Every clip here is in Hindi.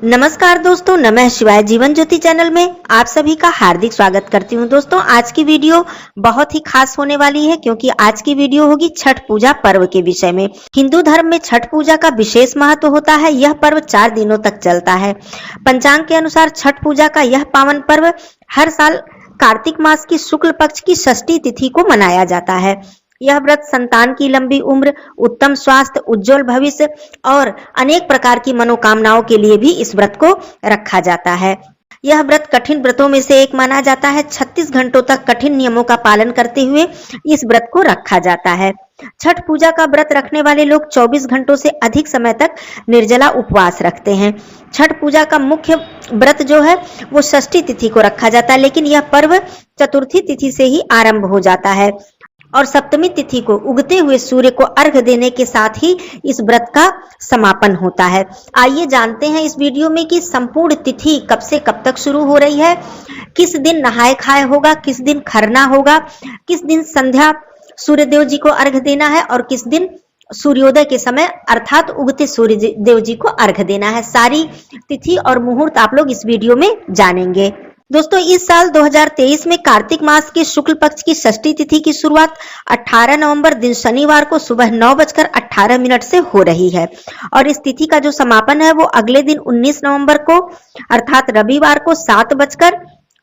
नमस्कार दोस्तों, नमः शिवाय। जीवन ज्योति चैनल में आप सभी का हार्दिक स्वागत करती हूं। दोस्तों, आज की वीडियो बहुत ही खास होने वाली है क्योंकि आज की वीडियो होगी छठ पूजा पर्व के विषय में। हिंदू धर्म में छठ पूजा का विशेष महत्व होता है। यह पर्व 4 दिनों तक चलता है। पंचांग के अनुसार छठ पूजा का यह पावन पर्व हर साल कार्तिक मास की शुक्ल पक्ष की षष्ठी तिथि को मनाया जाता है। यह व्रत संतान की लंबी उम्र, उत्तम स्वास्थ्य, उज्जवल भविष्य और अनेक प्रकार की मनोकामनाओं के लिए भी इस व्रत को रखा जाता है। यह व्रत कठिन व्रतों में से एक माना जाता है। 36 घंटों तक कठिन नियमों का पालन करते हुए इस व्रत को रखा जाता है। छठ पूजा का व्रत रखने वाले लोग 24 घंटों से अधिक समय तक निर्जला उपवास रखते हैं। छठ पूजा का मुख्य व्रत जो है वो षष्ठी तिथि को रखा जाता है, लेकिन यह पर्व चतुर्थी तिथि से ही आरंभ हो जाता है और सप्तमी तिथि को उगते हुए सूर्य को अर्घ देने के साथ ही इस व्रत का समापन होता है। आइए जानते हैं इस वीडियो में कि संपूर्ण तिथि कब से कब तक शुरू हो रही है, किस दिन नहाए खाए होगा, किस दिन खरना होगा, किस दिन संध्या सूर्यदेव जी को अर्घ देना है और किस दिन सूर्योदय के समय अर्थात उगते सूर्य देव जी को अर्घ देना है। सारी तिथि और मुहूर्त आप लोग इस वीडियो में जानेंगे। दोस्तों, इस साल 2023 में कार्तिक मास के शुक्ल पक्ष की षष्ठी तिथि की शुरुआत 18 नवंबर दिन शनिवार को सुबह 9:18 से हो रही है और इस तिथि का जो समापन है वो अगले दिन 19 नवंबर को अर्थात रविवार को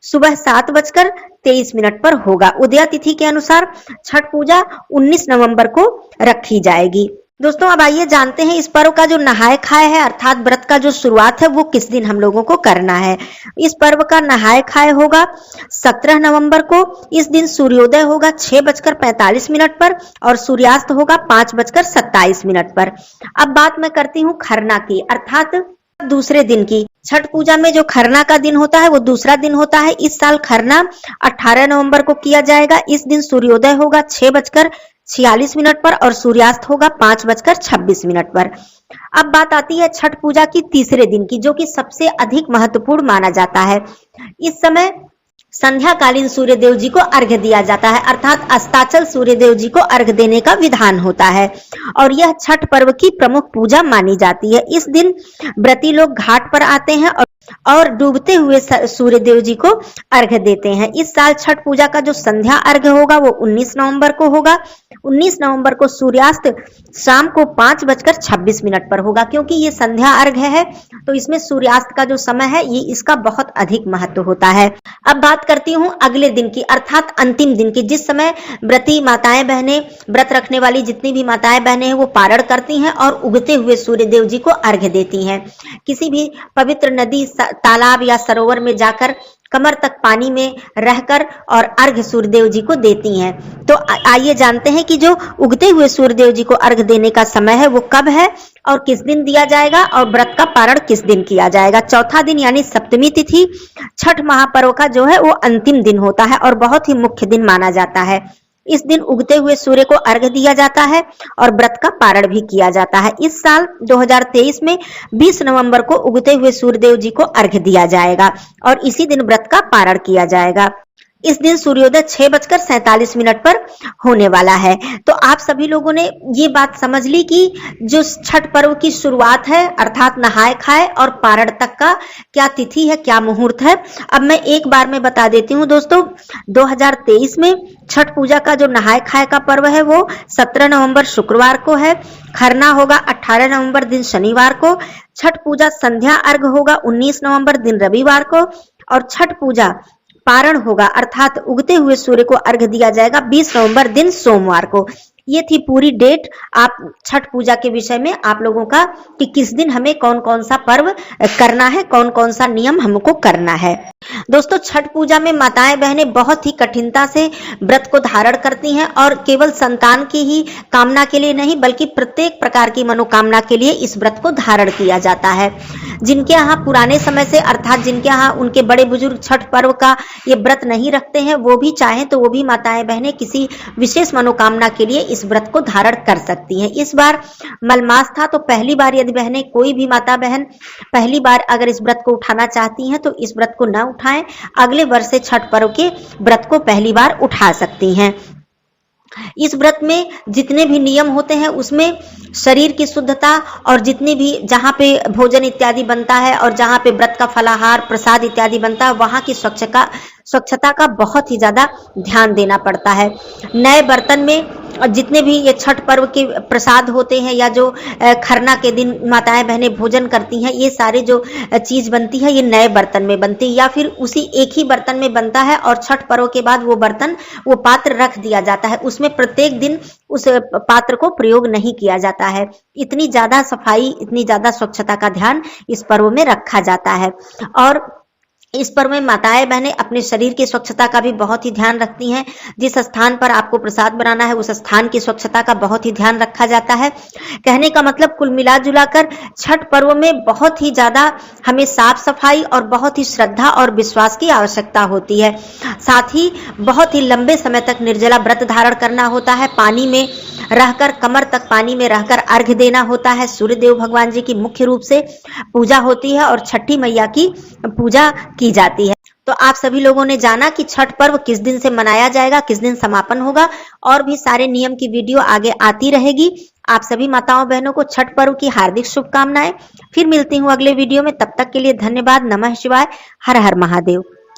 सुबह 7:23 पर होगा। उदया तिथि के अनुसार छठ पूजा 19 नवंबर को रखी जाएगी। दोस्तों, अब आइए जानते हैं इस पर्व का जो नहाए खाए है अर्थात व्रत का जो शुरुआत है वो किस दिन हम लोगों को करना है। इस पर्व का नहाए खाए होगा 17 नवंबर को। इस दिन सूर्योदय होगा 6:45 पर और सूर्यास्त होगा 5:27 पर। अब बात मैं करती हूँ खरना की अर्थात दूसरे दिन की। छठ पूजा में जो खरना का दिन होता है वो दूसरा दिन होता है। इस साल खरना 18 नवंबर को किया जाएगा। इस दिन सूर्योदय होगा 6:46 पर और सूर्यास्त होगा 5:26 पर। अब बात आती है छठ पूजा की तीसरे दिन की, जो कि सबसे अधिक महत्वपूर्ण माना जाता है। इस समय संध्याकालीन सूर्य देव जी को अर्घ्य दिया जाता है अर्थात अस्ताचल सूर्य देव जी को अर्घ्य देने का विधान होता है और यह छठ पर्व की प्रमुख पूजा मानी जाती है। इस दिन व्रती लोग घाट पर आते हैं और डूबते हुए सूर्य देव जी को अर्घ्य देते हैं। इस साल छठ पूजा का जो संध्या अर्घ्य होगा वो 19 नवंबर को होगा। 19 नवंबर को सूर्यास्त शाम को 5:26 पर होगा। क्योंकि ये संध्या अर्घ्य है तो इसमें सूर्यास्त का जो समय है ये इसका बहुत अधिक महत्व होता है। अब बात करती हूँ अगले दिन की अर्थात अंतिम दिन की, जिस समय व्रती माताएं बहनें, व्रत रखने वाली जितनी भी माताएं बहनें हैं वो पारण करती हैं और उगते हुए सूर्य देव जी को अर्घ्य देती हैं। किसी भी पवित्र नदी, तालाब या सरोवर में जाकर कमर तक पानी में रहकर और अर्घ्य सूर्यदेव जी को देती हैं। तो आइए जानते हैं कि जो उगते हुए सूर्यदेव जी को अर्घ्य देने का समय है वो कब है और किस दिन दिया जाएगा और व्रत का पारण किस दिन किया जाएगा। चौथा दिन यानी सप्तमी तिथि छठ महापर्व का जो है वो अंतिम दिन होता है और बहुत ही मुख्य दिन माना जाता है। इस दिन उगते हुए सूर्य को अर्घ्य दिया जाता है और व्रत का पारण भी किया जाता है। इस साल 2023 में 20 नवंबर को उगते हुए सूर्यदेव जी को अर्घ्य दिया जाएगा और इसी दिन व्रत का पारण किया जाएगा। इस दिन सूर्योदय 6:47 पर होने वाला है। तो आप सभी लोगों ने ये बात समझ ली कि जो छठ पर्व की शुरुआत है अर्थात नहाए खाए और पारण तक का क्या तिथि है, क्या मुहूर्त है। अब मैं एक बार में बता देती हूँ दोस्तों, 2023 में छठ पूजा का जो नहाए खाए का पर्व है वो 17 नवंबर शुक्रवार को है। खरना होगा 18 नवंबर दिन शनिवार को। छठ पूजा संध्या अर्घ होगा 19 नवंबर दिन रविवार को और छठ पूजा पारण होगा अर्थात उगते हुए सूर्य को अर्घ्य दिया जाएगा 20 नवंबर दिन सोमवार को। ये थी पूरी डेट आप छठ पूजा के विषय में आप लोगों का कि किस दिन हमें कौन कौन सा पर्व करना है, कौन कौन सा नियम हमको करना है। दोस्तों, छठ पूजा में माताएं बहनें बहुत ही कठिनता से व्रत को धारण करती हैं और केवल संतान की ही कामना के लिए नहीं बल्कि प्रत्येक प्रकार की मनोकामना के लिए इस व्रत को धारण किया जाता है। जिनके यहाँ पुराने समय से अर्थात जिनके यहाँ उनके बड़े बुजुर्ग छठ पर्व का ये व्रत नहीं रखते हैं वो भी चाहें तो वो भी माताएं बहनें किसी विशेष मनोकामना के लिए इस व्रत को धारण कर सकती हैं। इस बार मलमास था तो पहली बार यदि बहनें, कोई भी माता बहन पहली बार अगर इस व्रत को उठाना चाहती हैं तो इस व्रत को न उठाएं। अगले वर्ष से छठ पर्व के व्रत को पहली बार उठा सकती हैं। इस व्रत में जितने भी नियम होते हैं उसमें शरीर की शुद्धता और जितनी भी जहाँ पे भोजन इत्यादि बनता है और जहाँ पे व्रत का फलाहार प्रसाद इत्यादि बनता है वहाँ की स्वच्छता का बहुत ही ज्यादा ध्यान देना पड़ता है। नए बर्तन में जितने भी ये छठ पर्व के प्रसाद होते हैं या जो खरना के दिन माताएं बहनें भोजन करती हैं, ये सारे जो चीज बनती है ये नए बर्तन में बनती है या फिर उसी एक ही बर्तन में बनता है और छठ पर्व के बाद वो पात्र रख दिया जाता है, उसमें प्रत्येक दिन उस पात्र को प्रयोग नहीं किया जाता है। इतनी ज्यादा सफाई, इतनी ज्यादा स्वच्छता का ध्यान इस पर्व में रखा जाता है। और इस पर्व में माताएं बहनें अपने शरीर की स्वच्छता का भी बहुत ही ध्यान रखती हैं। जिस स्थान पर आपको प्रसाद बनाना है उस स्थान की स्वच्छता का बहुत ही ध्यान रखा जाता है। कहने का मतलब कुल मिला जुला कर छठ पर्व में बहुत ही ज्यादा हमें साफ सफाई और बहुत ही श्रद्धा और विश्वास की आवश्यकता होती है। साथ ही बहुत ही लंबे समय तक निर्जला व्रत धारण करना होता है। पानी में रहकर, कमर तक पानी में रहकर अर्घ्य देना होता है। सूर्य देव भगवान जी की मुख्य रूप से पूजा होती है और छठी मैया की पूजा की जाती है। तो आप सभी लोगों ने जाना कि छठ पर्व किस दिन से मनाया जाएगा, किस दिन समापन होगा, और भी सारे नियम की वीडियो आगे आती रहेगी। आप सभी माताओं बहनों को छठ पर्व की हार्दिक शुभकामनाएं। फिर मिलती हूँ अगले वीडियो में, तब तक के लिए धन्यवाद। नमः शिवाय, हर हर महादेव।